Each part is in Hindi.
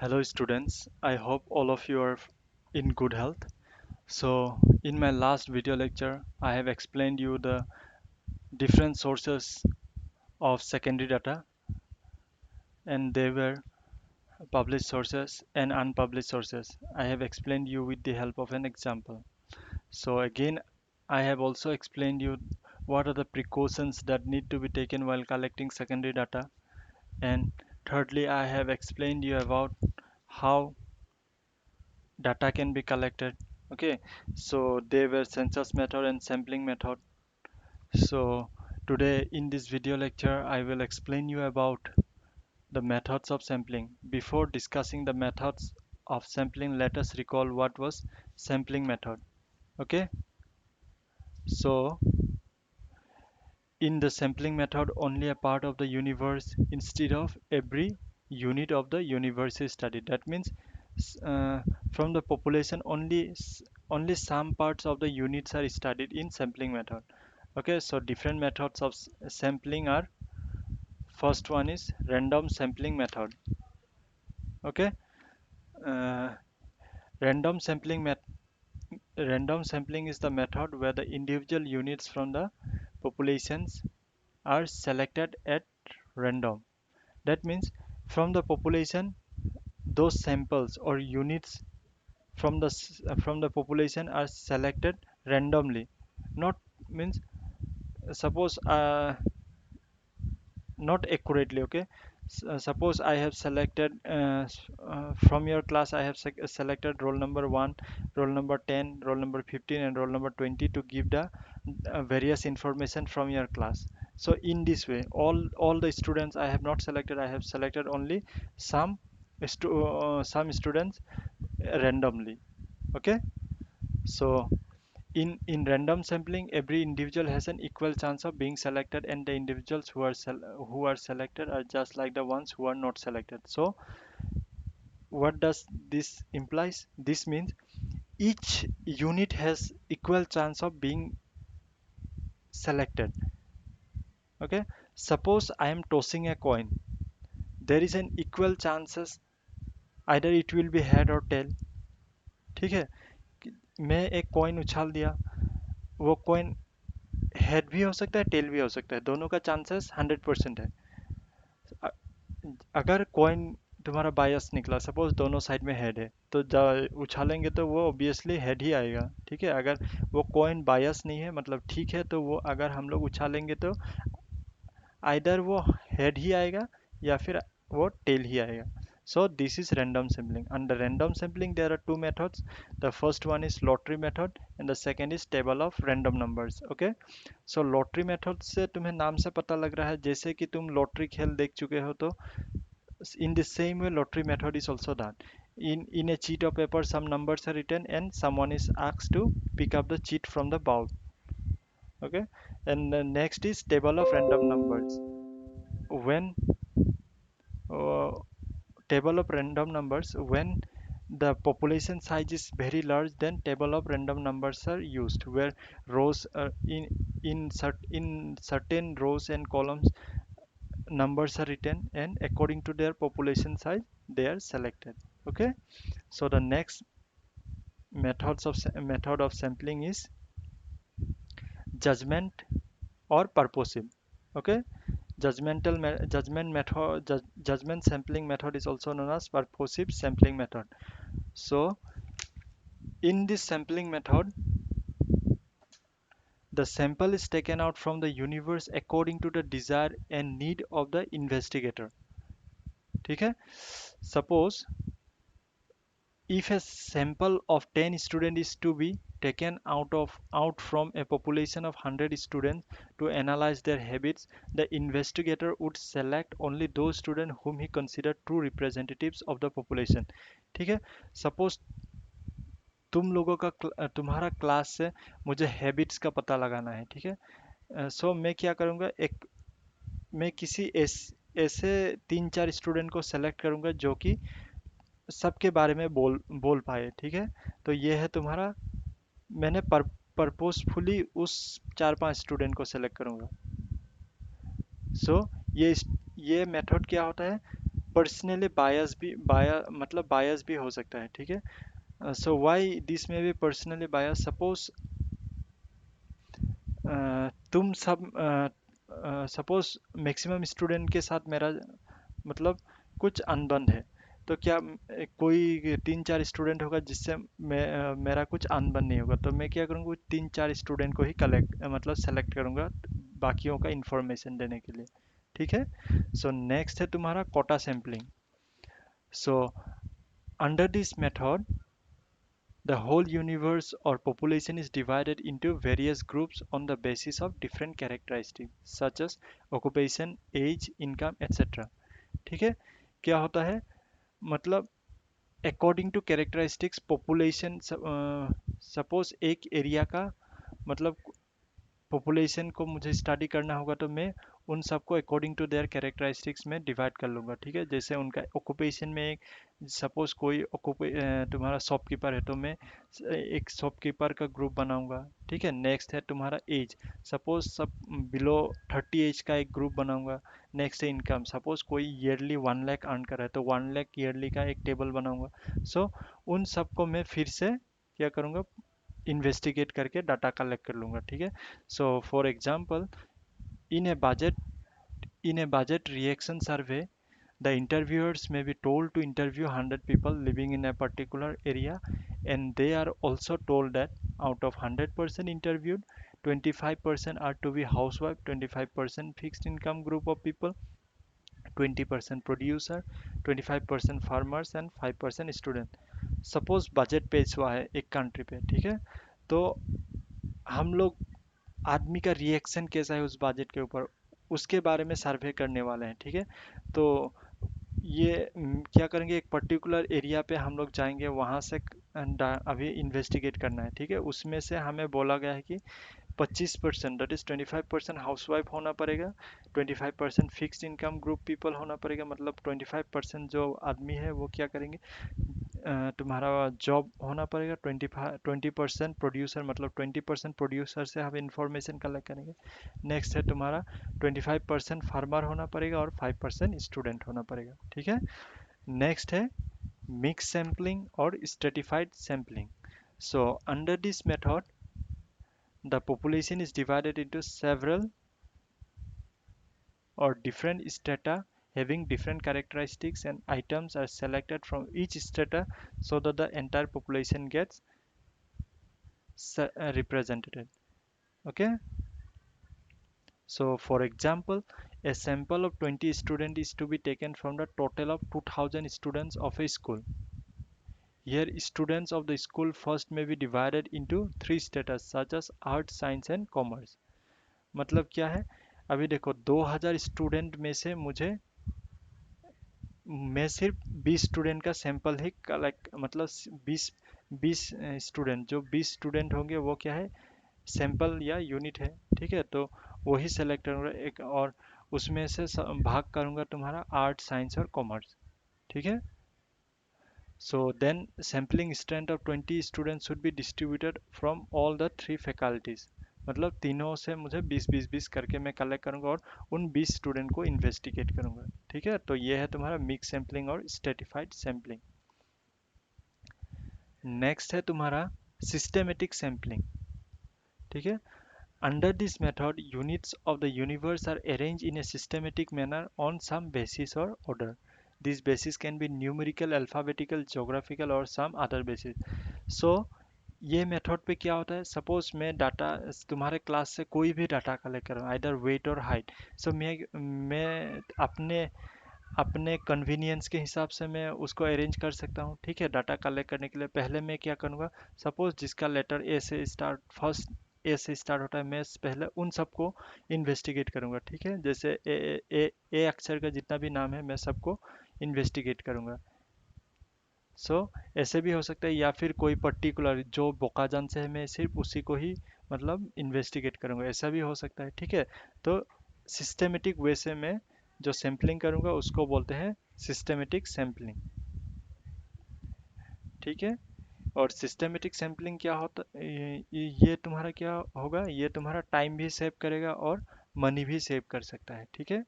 Hello students, I hope all of you are in good health. So in my last video lecture, I have explained you the different sources of secondary data, and they were published sources and unpublished sources. I have explained you with the help of an example. So again, I have also explained you what are the precautions that need to be taken while collecting secondary data. And thirdly, I have explained you about how data can be collected. Okay, so they were census method and sampling method. So today in this video lecture I will explain you about the methods of sampling. Before discussing the methods of sampling, let us recall what was sampling method. Okay, so in the sampling method, only a part of the universe instead of every unit of the universe is studied. That means uh, from the population, only some parts of the units are studied in sampling method. Okay, so different methods of sampling are: first one is random sampling method. Okay, uh, random sampling met random sampling is the method where the individual units from the populations are selected at random. That means from the population, those samples or units from the population are selected randomly. Not means suppose not accurately. Okay, suppose I have selected from your class I have selected roll number 1, roll number 10, roll number 15 and roll number 20 to give the various information from your class. So in this way, all the students I have not selected, I have selected only some some students randomly. Okay, so in random sampling, every individual has an equal chance of being selected, and the individuals who are selected are just like the ones who are not selected. So what does this implies? This means each unit has equal chance of being selected. Okay, suppose I am tossing a coin, there is an equal chances either it will be head or tail. ठीक है, मैं एक कॉइन उछाल दिया, वो कॉइन हेड भी हो सकता है टेल भी हो सकता है, दोनों का चांसेस 100% है। अ- अगर कॉइन तुम्हारा बायस निकला, सपोज दोनों साइड में हेड है, तो उछालेंगे तो वो ऑब्वियसली हेड ही आएगा। ठीक है, अगर वो कॉइन बायस नहीं है मतलब ठीक है, तो वो अगर हम लोग उछालेंगे तो आइदर वो हेड ही आएगा या फिर वो टेल ही आएगा. So this is random sampling. Under random sampling there are two methods. The first one is lottery method and the second is table of random numbers. Okay, so lottery method से तुम्हें नाम से पता लग रहा है जैसे कि तुम लॉटरी खेल देख चुके हो, तो in the same way lottery method is also done. In a sheet of paper some numbers are written and someone is asked to pick up the sheet from the bowl. Okay, and the next is table of random numbers. When uh, table of random numbers, when the population size is very large, then table of random numbers are used, where rows are in certain rows and columns numbers are written, and according to their population size they are selected. Okay, so the next method of sampling is judgment or purposive. Okay, judgment sampling method is also known as purposive sampling method. So in this sampling method, the sample is taken out from the universe according to the desire and need of the investigator. ठीक है, suppose if a sample of 10 students is to be taken out from a population of 100 students to analyze their habits, the investigator would select only those students whom he considered true representatives of the population. ठीक है, suppose तुम लोगों का तुम्हारा क्लास से मुझे हैबिट्स का पता लगाना है। ठीक है, सो मैं क्या करूँगा, एक मैं किसी ऐसे तीन चार स्टूडेंट को सेलेक्ट करूँगा जो कि सबके बारे में बोल बोल पाए। ठीक है, तो ये है तुम्हारा, मैंने परपोजफुली उस चार पांच स्टूडेंट को सेलेक्ट करूँगा। सो ये ये मेथड क्या होता है, पर्सनली बायस भी मतलब बायस भी हो सकता है, ठीक है। सो व्हाई दिस में भी पर्सनली बायस, सपोज तुम सब सपोज मैक्सिमम स्टूडेंट के साथ मेरा मतलब कुछ अनबन है, तो क्या कोई तीन चार स्टूडेंट होगा जिससे मेरा कुछ अनबन नहीं होगा, तो मैं क्या करूँगा, वो तीन चार स्टूडेंट को ही मतलब सेलेक्ट करूँगा बाकियों का इंफॉर्मेशन देने के लिए, ठीक है। सो नेक्स्ट है तुम्हारा quota sampling. So under this method the whole universe or population is divided into various groups on the basis of different characteristics such as occupation, age, income, etc. ठीक है। क्या होता है, मतलब according to characteristics population, suppose एक एरिया का मतलब पॉपुलेशन को मुझे स्टडी करना होगा, तो मैं उन सबको अकॉर्डिंग टू देयर कैरेक्टरिस्टिक्स में डिवाइड कर लूँगा, ठीक है। जैसे उनका ऑक्यूपेशन में एक सपोज कोई तुम्हारा शॉपकीपर है, तो मैं एक शॉपकीपर का ग्रुप बनाऊंगा, ठीक है। नेक्स्ट है तुम्हारा एज, सपोज सब बिलो 30 एज का एक ग्रुप बनाऊंगा। नेक्स्ट है इनकम, सपोज कोई ईयरली 1 लाख अर्न कर रहा है, तो 1 लाख ईयरली का एक टेबल बनाऊंगा। सो उन सबको मैं फिर से क्या करूँगा, इन्वेस्टिगेट करके डाटा कलेक्ट कर लूँगा, ठीक है। So for example, in A budget in a budget reaction survey, the interviewers may be told to interview 100 people living in a particular area, and they are also told that out of 100% interviewed, 25% are to be housewife, 25% fixed income group of people, 20% producer, 25% farmers and 5% student। Suppose budget पेश हुआ है एक कंट्री पे, ठीक है। तो हम लोग आदमी का रिएक्शन कैसा है उस बजट के ऊपर, उसके बारे में सर्वे करने वाले हैं, ठीक है। तो ये क्या करेंगे, एक पर्टिकुलर एरिया पे हम लोग जाएंगे, वहाँ से अभी इन्वेस्टिगेट करना है, ठीक है। उसमें से हमें बोला गया है कि 25% दैट इज 25% हाउसवाइफ होना पड़ेगा, 25% फिक्स्ड इनकम ग्रुप पीपल होना पड़ेगा, मतलब 25% जो आदमी है वो क्या करेंगे, तुम्हारा जॉब होना पड़ेगा। 20% प्रोड्यूसर, मतलब 20% प्रोड्यूसर से हम इंफॉर्मेशन कलेक्ट करेंगे। नेक्स्ट है तुम्हारा 25% फार्मर होना पड़ेगा और 5% स्टूडेंट होना पड़ेगा, ठीक है। नेक्स्ट है मिक्स सैम्पलिंग और stratified sampling. So under this method the population is divided into several or different strata having different characteristics, and items are selected from each strata so that the entire population gets represented. Okay, so for example, a sample of 20 students is to be taken from the total of 2000 students of a school. Here students of the school first may be divided into three strata such as arts, science and commerce। मतलब क्या है, अभी देखो 2000 स्टूडेंट में से मुझे, मैं सिर्फ 20 स्टूडेंट का सैंपल ही कलेक्ट, मतलब 20 20 स्टूडेंट, जो 20 स्टूडेंट होंगे वो क्या है, सैंपल या यूनिट है, ठीक है। तो वही सेलेक्ट करूँगा एक, और उसमें से भाग करूँगा तुम्हारा आर्ट, साइंस और कॉमर्स, ठीक है। So then sampling strength of 20 students should be distributed from all the three faculties। मतलब तीनों से मुझे 20 20 20 करके मैं कलेक्ट करूंगा और उन 20 स्टूडेंट को इन्वेस्टिगेट करूंगा, ठीक है। तो ये है तुम्हारा मिक्स सैम्पलिंग और स्ट्रेटिफाइड सैम्पलिंग। नेक्स्ट है तुम्हारा सिस्टेमेटिक सैम्पलिंग, ठीक है। Under this method, units of the universe are arranged in a systematic manner on some basis or order. These bases can be numerical, alphabetical, geographical or some other basis. So ये मेथड पे क्या होता है, सपोज मैं डाटा तुम्हारे क्लास से कोई भी डाटा कलेक्ट कर रहा हूँ, आइदर वेट और हाइट। सो मैं अपने अपने कन्वीनियंस के हिसाब से मैं उसको अरेंज कर सकता हूँ, ठीक है। डाटा कलेक्ट करने के लिए पहले मैं क्या करूँगा, सपोज जिसका लेटर ए से स्टार्ट, फर्स्ट ए से स्टार्ट होता है, मैं पहले उन सबको इन्वेस्टिगेट करूँगा, ठीक है। जैसे ए अक्षर का जितना भी नाम है मैं सबको इन्वेस्टिगेट करूँगा। सो ऐसे भी हो सकता है, या फिर कोई पर्टिकुलर जो बोकाजान से है मैं सिर्फ उसी को ही मतलब इन्वेस्टिगेट करूँगा, ऐसा भी हो सकता है, ठीक है। तो सिस्टेमेटिक वे से मैं जो सैम्पलिंग करूँगा उसको बोलते हैं सिस्टेमेटिक सैम्पलिंग, ठीक है। और सिस्टेमेटिक सैम्पलिंग क्या होता, ये तुम्हारा क्या होगा, ये तुम्हारा टाइम भी सेव करेगा और मनी भी सेव कर सकता है, ठीक है।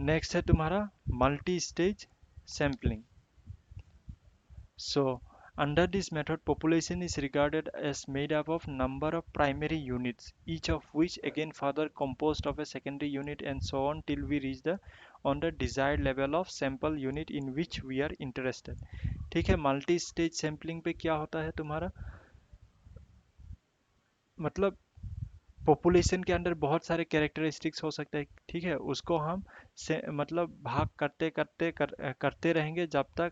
नेक्स्ट है तुम्हारा multi stage sampling. So, under this method, population is regarded as made up of number of primary units, each of which again further composed of a secondary unit and so on till we reach the on the desired level of sample unit in which we are interested. ठीक है, मल्टी स्टेज सैम्पलिंग पे क्या होता है तुम्हारा, मतलब पॉपुलेशन के अंदर बहुत सारे कैरेक्टरिस्टिक्स हो सकते हैं. ठीक है, उसको हम से मतलब भाग करते रहेंगे जब तक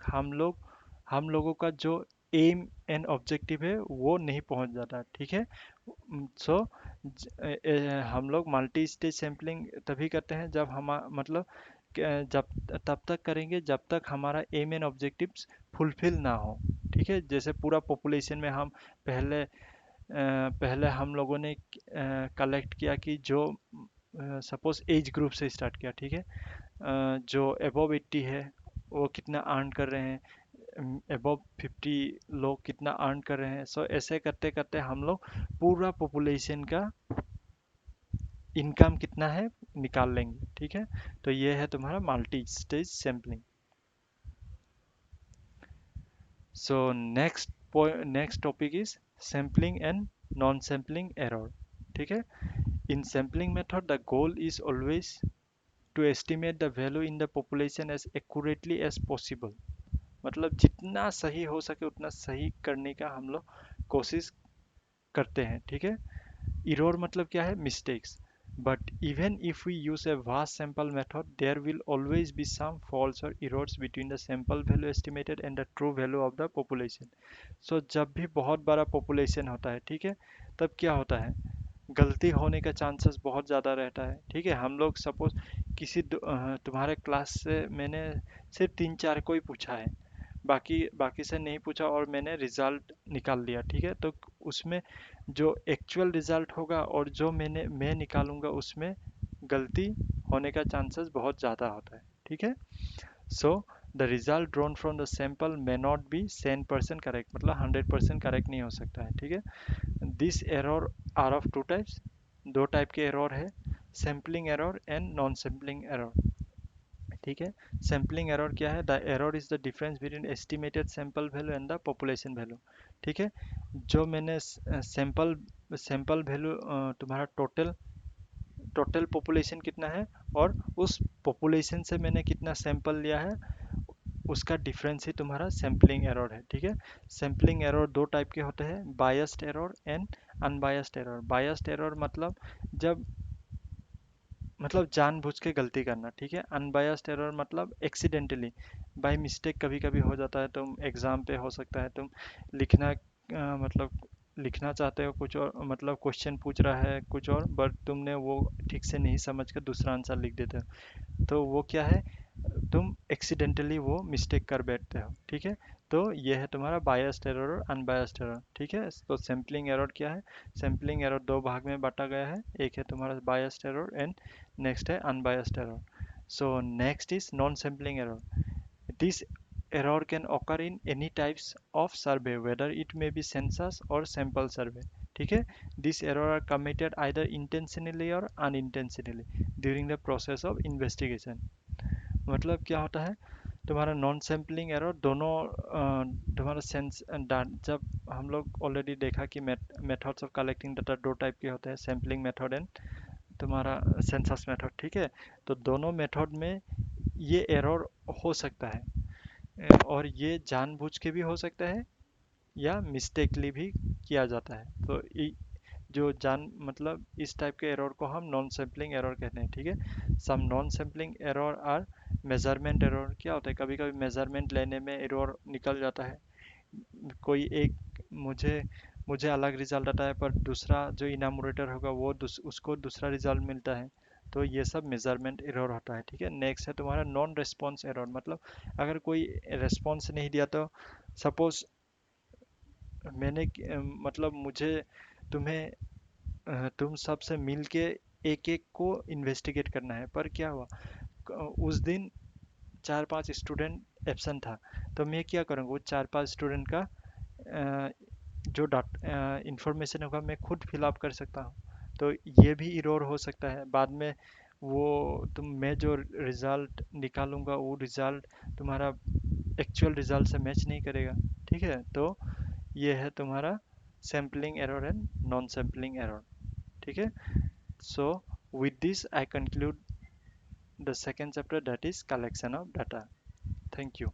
हम लोगों का जो एम एंड ऑब्जेक्टिव है वो नहीं पहुंच जाता. ठीक है. सो हम लोग मल्टी स्टेज सैम्पलिंग तभी करते हैं जब हम मतलब जब तब तक करेंगे जब तक हमारा एम एंड ऑब्जेक्टिव्स फुलफिल ना हो. ठीक है, जैसे पूरा पॉपुलेशन में हम पहले पहले हम लोगों ने कलेक्ट किया कि जो सपोज एज ग्रुप से स्टार्ट किया. ठीक है, जो अबव 80 है वो कितना अर्न कर रहे हैं, अबव 50 लोग कितना अर्न कर रहे हैं. सो ऐसे करते करते हम लोग पूरा पॉपुलेशन का इनकम कितना है निकाल लेंगे. ठीक है, तो ये है तुम्हारा multi stage sampling. So next topic is sampling and non sampling error. ठीक है, in sampling method the goal is always to estimate the value in the population as accurately as possible. मतलब जितना सही हो सके उतना सही करने का हम लोग कोशिश करते हैं. ठीक है, error मतलब क्या है, mistakes. But even if we use a vast sample method, there will always be some faults or errors between the sample value estimated and the true value of the population. So जब भी बहुत बड़ा population होता है, ठीक है, तब क्या होता है, गलती होने का चांसेस बहुत ज़्यादा रहता है. ठीक है, हम लोग सपोज तुम्हारे क्लास से मैंने सिर्फ 3-4 को ही पूछा है, बाकी बाकी से नहीं पूछा और मैंने रिजल्ट निकाल लिया. ठीक है, तो उसमें जो एक्चुअल रिजल्ट होगा और जो मैं निकालूंगा उसमें गलती होने का चांसेस बहुत ज़्यादा होता है. ठीक है, so the result drawn from the sample may not be 100% correct, मतलब 100% करेक्ट नहीं हो सकता है. ठीक है, this error are of two types, दो टाइप के एरर है, sampling error and non sampling error. ठीक है, सैम्पलिंग एरर क्या है, the error is the difference between estimated sample value and the population value. ठीक है, जो मैंने सैंपल सैंपल वैल्यू तुम्हारा टोटल टोटल पॉपुलेशन कितना है और उस पॉपुलेशन से मैंने कितना सैंपल लिया है उसका डिफरेंस ही तुम्हारा सैम्पलिंग एरर है. ठीक है, सैम्पलिंग एरर दो टाइप के होते हैं, biased error and unbiased error. Biased error मतलब जब जानबूझ के गलती करना. ठीक है, अनबायस्ड एरर मतलब एक्सीडेंटली बाय मिस्टेक कभी कभी हो जाता है. तुम एग्जाम पे हो सकता है तुम लिखना लिखना चाहते हो कुछ और, मतलब क्वेश्चन पूछ रहा है कुछ और बट तुमने वो ठीक से नहीं समझ कर दूसरा आंसर लिख देते हो, तो वो क्या है, तुम एक्सीडेंटली वो मिस्टेक कर बैठते हो. ठीक है, तो ये है तुम्हारा बायस्ड एरर और अनबायस्ड एरर. ठीक है, तो सैम्पलिंग एरर क्या है, सैम्पलिंग एरर दो भाग में बांटा गया है, एक है तुम्हारा बायस्ड एरर एंड नेक्स्ट है unbiased error. So next is non sampling error. This error can occur in any types of survey whether it may be census or sample survey. ठीक है, this error are committed either intentionally or unintentionally during the process of investigation. मतलब क्या होता है, तुम्हारा नॉन सैम्पलिंग एरर दोनों तुम्हारा सेंस जब हम लोग ऑलरेडी देखा कि मेथड्स ऑफ कलेक्टिंग डाटा दो टाइप के होते हैं, सैम्पलिंग मेथड एंड तुम्हारा सेंसस मेथड. ठीक है, तो दोनों मेथड में ये एरर हो सकता है और ये जानबूझ के भी हो सकता है या मिस्टेकली भी किया जाता है. तो जो जान मतलब इस टाइप के एरर को हम नॉन सैम्पलिंग एरर कहते हैं. ठीक है, some non sampling error are measurement error. क्या होता है, कभी कभी मेजरमेंट लेने में एरर निकल जाता है, कोई एक मुझे मुझे अलग रिजल्ट आता है पर दूसरा जो इनामोरेटर होगा वो उसको दूसरा रिजल्ट मिलता है, तो ये सब मेजरमेंट एरर होता है. ठीक है, नेक्स्ट है तुम्हारा नॉन रिस्पॉन्स एरर. मतलब अगर कोई रिस्पॉन्स नहीं दिया तो सपोज मैंने मतलब मुझे तुम्हें तुम सबसे मिल के एक एक को इन्वेस्टिगेट करना है, पर क्या हुआ, उस दिन 4-5 स्टूडेंट एब्सेंट था, तो मैं क्या करूँगा, वो 4-5 स्टूडेंट का अ, जो इंफॉर्मेशन होगा मैं खुद फिल अप कर सकता हूँ. तो ये भी इरोर हो सकता है बाद में, वो मैं जो रिजल्ट निकालूंगा वो रिजल्ट तुम्हारा एक्चुअल रिजल्ट से मैच नहीं करेगा। ठीक है, तो ये है तुम्हारा sampling error and non sampling error. ठीक है, सो with this I conclude the second chapter, that is collection of data. Thank you.